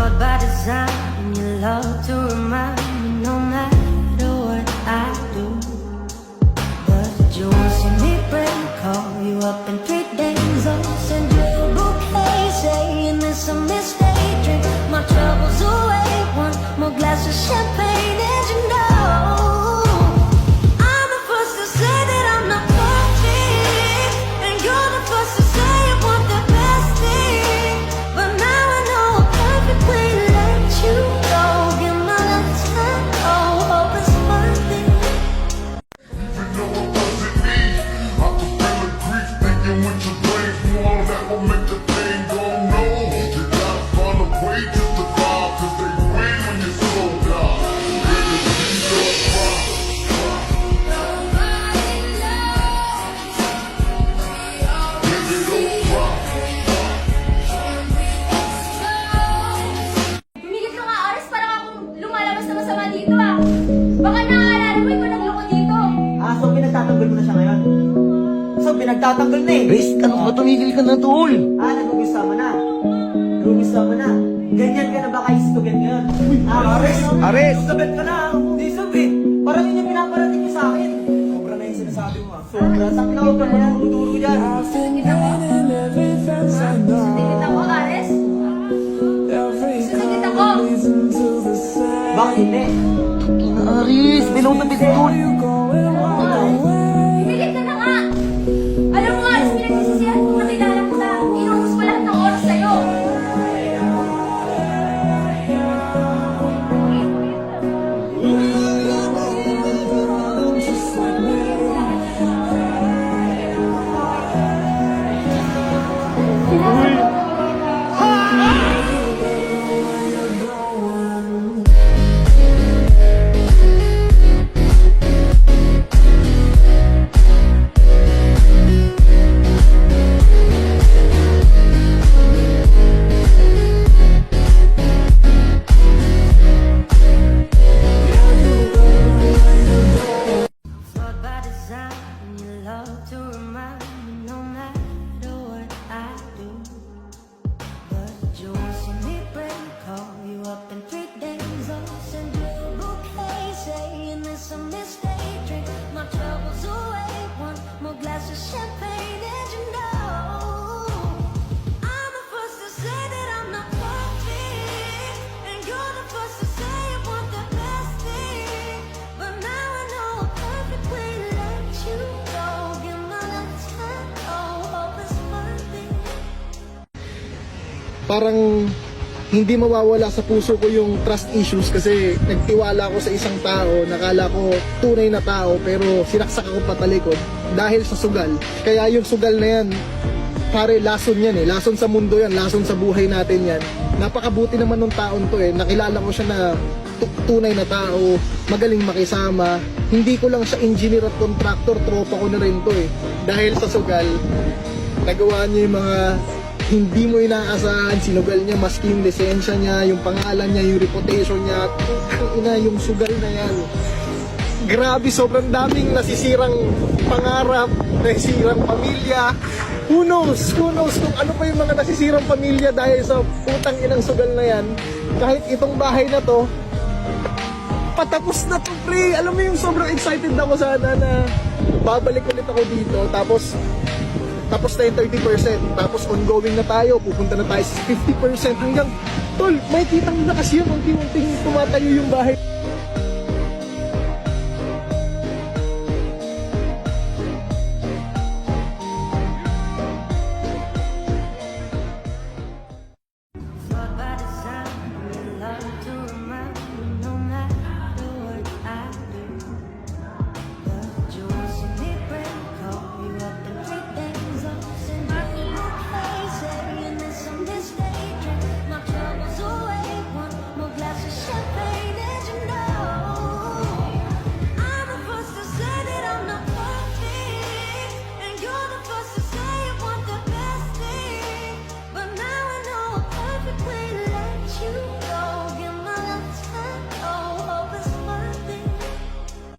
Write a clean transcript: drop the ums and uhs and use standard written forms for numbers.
Flawed by design, you love to remind me no matter what I do. But you won't see me break, call you up in 3 days, I'll send you a bouquet, saying it's a mistake. Drink my troubles away, one more glass of champagne, and you know I'm the first to say that I'm not perfect, and you're the first to say you want the best thing. But now I know a perfect way to let you go. Give my love time, oh, hope it's worth it. Even though it wasn't me, I could feel the grief thinking with your brain form that will make the thing go no. You gotta find a way to survive, cause they win when you're so down. Niggas beat up rock. Nigga don't rock. Tumigil ka nga, Aris. Parang akong lumalabas na masama dito ah. Baka naaalala mo ikaw nagloko dito. So pinagtatanggol mo na siya ngayon? So pinagtatanggol na eh. Chris, ano ba? Tumigil ka na, tol. Nagugustuhan mo na. Nagugustuhan mo na. Ganyan ka na ba kay Stugan ngayon? Ares! Ares! Sabit ka na. Hindi sabit. Parang yun yung pinaparating mo sa akin. Sobra na yung sinasabi mo. Sobra. Sabi na huwag ka na tuturo dyan. Sundin ako, Ares. Sundin ako. Bakit hindi? Ina, Aris, bilaw na tol. Tumigil ka na nga. Alam mo, Ares, pinagsisisihan kung nakilala ko na. Inubos ko lahat ng oras sa'yo. Flawed by design, you love to remind me no matter what I do. But you won't see me break, call you up in 3 days, I'll send you a bouquet, saying it's a mistake. Drink my troubles away, one more glass of champagne, and you know I'm the first to say that I'm not perfect, and you're the first to say you want the best thing. But now I know a perfect way to let you go. Give my love time, oh, hope it's worth it. Parang hindi mawawala sa puso ko yung trust issues kasi nagtiwala ako sa isang tao, nakala ko tunay na tao pero sinaksak ako patalikod dahil sa sugal. Kaya yung sugal na yan, pare, lason yan eh. Lason sa mundo yan, lason sa buhay natin yan. Napakabuti naman ng taon to eh. Nakilala ko siya na tunay na tao, magaling makisama. Hindi ko lang siya engineer at contractor, tropa ko na rin to eh. Dahil sa sugal, nagawa niya yung mga hindi mo inaasahan, sinugal niya maski yung lisensya niya, yung pangalan niya, yung reputation niya, yung sugal na yan. Grabe, sobrang daming nasisirang pangarap, nasisirang pamilya. Who knows kung ano pa yung mga nasisirang pamilya dahil sa putang inang sugal na yan. Kahit itong bahay na to, patapos na to, pre. Alam mo yung sobrang excited ako sana na babalik ulit ako dito, tapos na yung 30%, tapos ongoing na tayo, pupunta na tayo sa 50% hanggang, tol, may kitang na kasi yun, unti-unting tumatayo yung bahay.